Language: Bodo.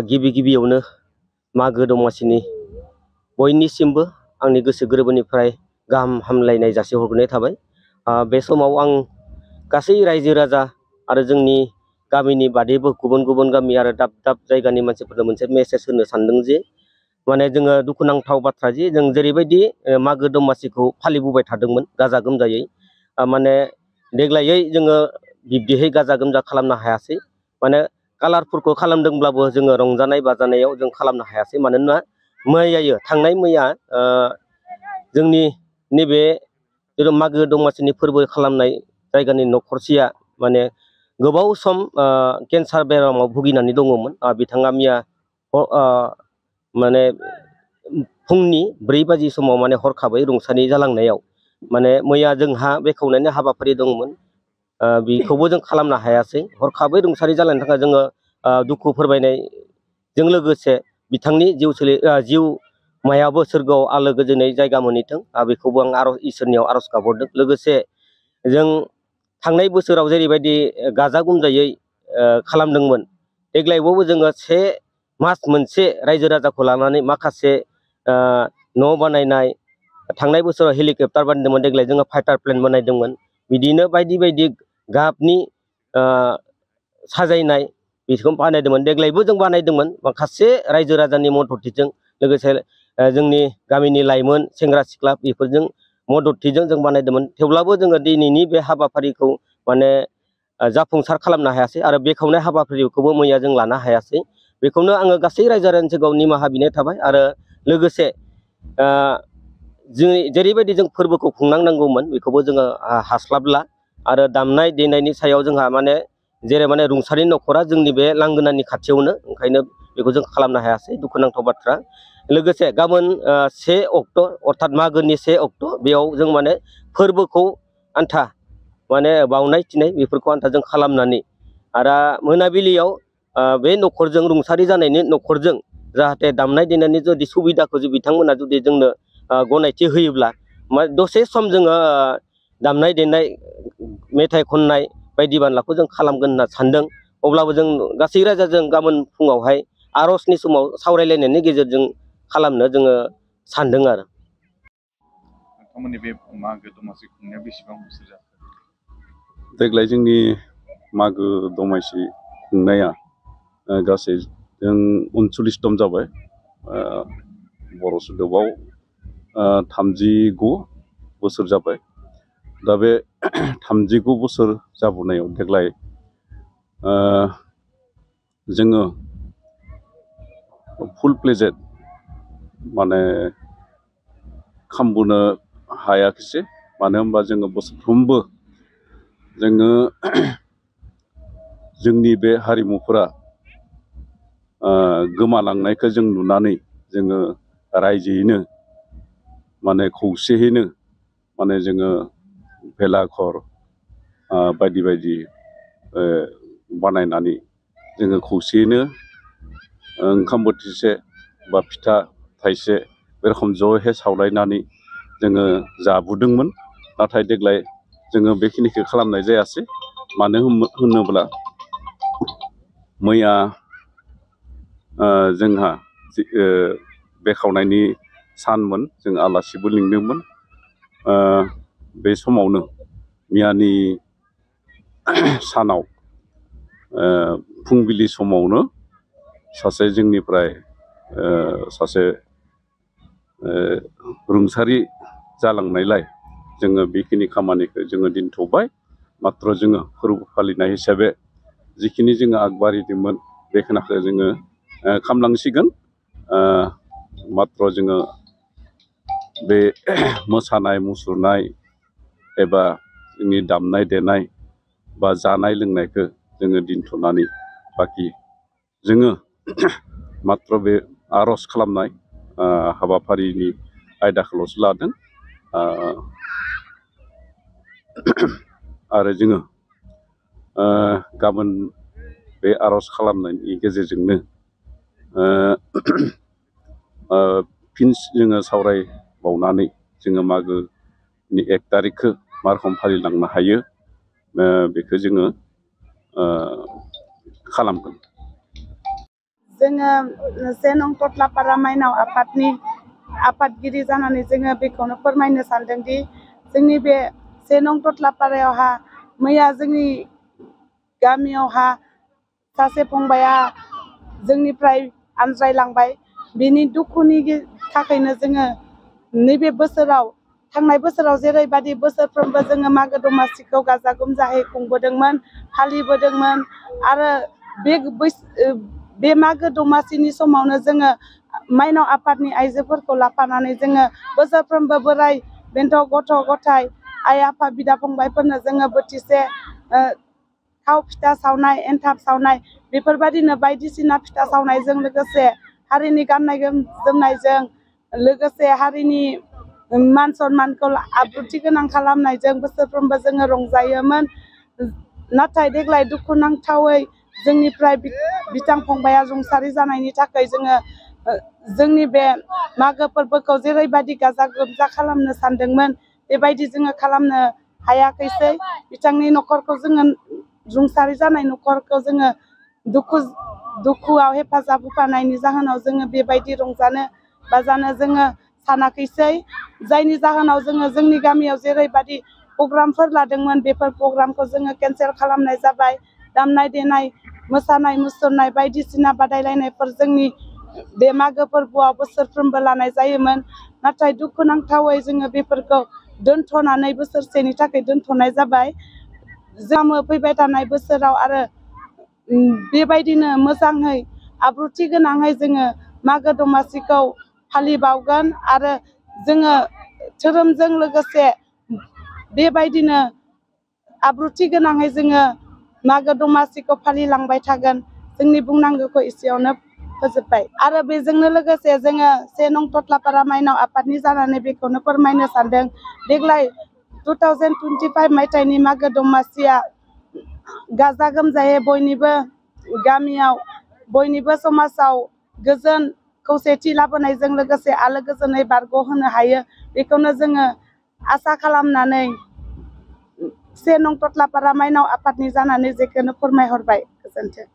गिबि गिबियावनो मागो दमासिनि बयनिसिमबो आंनि गोसो गोरबोनिफ्राय गाहाम हामलायनाय जासिहरग्रोनाय थाबाय। बे समाव आं गासै रायजो राजा आरो जोंनि गामिनि बादैबो गुबुन गुबुन गामि आरो दाब दाब जायगानि मानसिफोरनो मोनसे मेसेज होनो सानदों जे माने जोङो दुखुनांथाव बाथ्रा जे जों जेरैबायदि मागो दमासिखौ फालिबोबाय थादोंमोन गाजा गोमजायै, माने देग्लायै जोङो बिब्दिहै गाजा गोमजा खालामनो हायासै। माने कालारफोरखौ खालामदोंब्लाबो जोङो रंजानाय बाजानायाव जों खालामनो हायासै। मानोना थांनाय मैया जोंनि नैबे मागो दमासिनि फोरबो खालामनाय जायगानि न'खरसेया माने गोबाव सम केन्सार बेरामाव भुगिनानै दङमोन। बिथाङा मैया माने फुंनि 4 बाजि समाव माने हरखाबै रुंसारि जालांनायाव माने मैया जोंहा बेखेवनायनि हाबाफारि दंमोन, बेखौबो जों खालामनो हायासै। हरखाबै रुंसारि जालांनो थाखाय जोङो दुखु फोरमायनायजों लोगोसे बिथांनि जिउमायाबो सोरगोआव आलो गोजोनै जायगा मोनहैथों, बेखौबो आं इसोरनियाव आर'ज गाबहरदों। लोगोसे जों थांनाय बोसोराव जेरैबायदि गाजा गोमजायै खालामदोंमोन, देग्लायबावबो जोङो 1 मास मोनसे रायजो राजाखौ लानानै माखासे न' बानायनाय, थांनाय बोसोराव हेलिकप्टार बानायदोंमोन, देग्लाय जोङो फाइटार प्लेन बानायदोंमोन। बिदिनो बायदि बायदि गाबनि साजायनाय बेखौ बानायदोंमोन। देग्लायबो जों बानायदोंमोन माखासे रायजो राजानि मददथिजों, लोगोसे जोंनि गामिनि लाइमोन सेंग्रा सिख्ला बेफोरजों मददथिजों जों बानायदोंमोन। थेवब्लाबो जोङो दिनैनि बे हाबाफारिखौ माने जाफुंसार खालामनो हायासै आरो बेखेवनाय हाबाफारिखौबो मैया जों लानो हायासै। बेखौनो आङो गासै रायजो राजानि सिगाङाव निमाहा बिनाय थाबाय। आरो लोगोसे जेरैबायदि जों फोरबोखौ खुंनांगौमोन बेखौबो जोङो हास्लाबला। आरो दामनाय देनायनि सायाव जोंहा माने जेरै रुंसारि न'खरा जोंनि बे लांगोनानि खाथियावनो, ओंखायनो बेखौ जों खालामनो हायासै, दुखुनांथाव बाथ्रा। लोगोसे गाबोन 1 अक्ट' अर्थात मागोनि 1 अक्ट' बेयाव जों माने फोरबोखौ आन्था माने बावनाय थिनाय बेफोरखौ आन्था जों खालामनानै आरो मोनाबिलियाव बे न'खरजों रुंसारि जानायनि न'खरजों जाहाथे दामनाय देनायनि जुदि सुबिदाखौ बिथांमोना जुदि जोंनो गनायथि होयोब्ला दसे सम जोङो दामनाय देनाय मेथाइ खननाय बायदि बानलाखौ जों खालामगोन होनना सानदों। अब्लाबो जों गासै रायजोजों गाबोन फुङावहाय आर'जनि समाव सावरायलायनायनि गेजेरजों खालामनो जोङो सानदों आरो। नोंथांमोननि बे मागो दमासि खुंनाया बेसेबां बोसोर जाखो? देग्लाय जोंनि मागो दमासि खुंनाया गासै जों 39तम जाबाय। बर' सोदोबाव 39 बोसोर जाबाय। दा बे 39 बोसोर जाबोनायाव देग्लाय जोङो फुल प्लेजेड माने खालामबोनो हायाखिसै। मानो होनबा जोङो बोसोरफ्रोमबो जोङो जोंनि बे हारिमुफोरा गोमालांनायखौ जों नुनानै जोङो रायजोयैनो माने खौसेयैनो माने जोङो भेलाघर बायदि बायदि बानायनानै जोङो खौसेयैनो ओंखाम बोथिसे बा फिथा थाइसे बे रखम ज'है सावलायनानै जोङो जाबोदोंमोन। नाथाय देग्लाय जोङो बेखिनिखौ खालामनाय जायासै। मानो होनोब्ला मैया जोंहा बेखेवनायनि सानमोन, जों आलासिबो लिंदोंमोन। बे समावनो मैयानि सानाव फुंबिलि समावनो सासे जोंनिफ्राय सासे रुंसारि जालांनायलाय जोङो बेखिनि खामानिखौ जोङो दोनथ'बाय। माथ्र जोङो फोरबो फालिनाय हिसाबै जिखिनि जोङो आगबारिदोंमोन बेखिनिखौ जोङो खालामलांसिगोन। माथ्र जोङो बे मोसानाय मुसुरनाय एबा जोंनि दामनाय देनाय बा जानाय लोंनायखौ जोङो दोनथ'नानै बाखि जोङो माथ्र बे आर'ज खालामनाय हाबाफारिनि आयदाखौल'सो लादों। आरो जोङो गाबोन बे आर'ज खालामनायनि गेजेरजोंनो फिन जोङो सावरायबावनानै जोङो मागोनि 1 तारिखखौ मा रखम फालिलांनो हायो बेखौ जोङो खालामगोन। जोङो से नं टटलापारा माइनाव आफादनि आफादगिरि जानानै जोङो बेखौनो फोरमायनो सानदोंदि जोंनि बे से नं टटलापारायावहा मैया जोंनि गामियावहा सासे फंबाया जोंनिफ्राय आनज्रायलांबाय। बिनि दुखुनि थाखायनो जोङो नैबे बोसोराव थांनाय बोसोराव जेरैबायदि बोसोरफ्रोमबो जोङो मागो दमासिखौ गाजा गोमजायै खुंबोदोंमोन, फालिबोदोंमोन आरो बे मागो दमासिनि समावनो जोङो माइनाव आफादनि आइजोफोरखौ लाफानानै जोङो बोसोरफ्रोमबो बोराय बेन्थ' गथ' गथाय आइ आफा बिदा फंबायफोरनो जोङो बोथिसे थाव फिथा सावनाय, एन्थाब सावनाय बेफोरबायदिनो बायदिसिना फिथा सावनायजों लोगोसे हारिनि गाननाय जोमनायजों लोगोसे हारिनि मान सनमानखौ आब्रुथि गोनां खालामनायजों बोसोरफ्रोमबो जोङो रंजायोमोन। नाथाय देग्लाय दुखुनांथावै जोंनिफ्राय बिथां फंबाया रुंसारि जानायनि थाखाय जोङो जोंनि बे मागो फोरबोखौ जेरैबायदि गाजा गोमजा खालामनो सानदोंमोन बेबायदि जोङो खालामनो हायाखैसै। बिथांनि न'खरखौ जोङो रुंसारि जानाय न'खरखौ जोङो दुखुआव हेफाजाब होफानायनि जाहोनाव जोङो बेबायदि रंजानो बाजानो जोङो सानाखैसै। जायनि जाहोनाव जोङो जोंनि गामियाव जेरैबायदि प्रग्रामफोर लादोंमोन बेफोर प्रग्रामखौ जोङो केनसेल खालामनाय जाबाय। दामनाय देनाय, मोसानाय मुसुरनाय बायदिसिना बादायलायनायफोर जोंनि बे मागो फोरबोआव बोसोरफ्रोमबो लानाय जायोमोन। नाथाय दुखुनांथावै जोङो बेफोरखौ दोनथ'नानै बोसोरसेनि थाखाय दोनथ'नाय जाबाय। जों फैबाय थानाय बोसोराव आरो बेबायदिनो मोजाङै आब्रुथि गोनाङै जोङो मागो दमासिखौ फालिबावगोन आरो जोङो धोरोमजों लोगोसे बेबायदिनो आब्रुथि गोनाङै जोङो मागो दमासिखौ फालिलांबाय थागोन। जोंनि बुंनांगौखौ एसेयावनो फोजोबबाय। आरो बेजोंनो लोगोसे जोङो से नं टटलापारा माइनाव आफादनि जानानै बेखौनो फोरमायनो सानदों देग्लाय 2025 मायथाइनि मागो दमासिया गाजा गोमजायै बयनिबो गामियाव बयनिबो समाजाव गोजोन खौसेथि लाबोनायजों लोगोसे आलो गोजोनै बारग'होनो हायो बेखौनो जोङो आसा खालामनानै से नं टटलापारा माइनाव आफादनि जानानै जेखौनो फोरमायहरबाय। गोजोन्थों।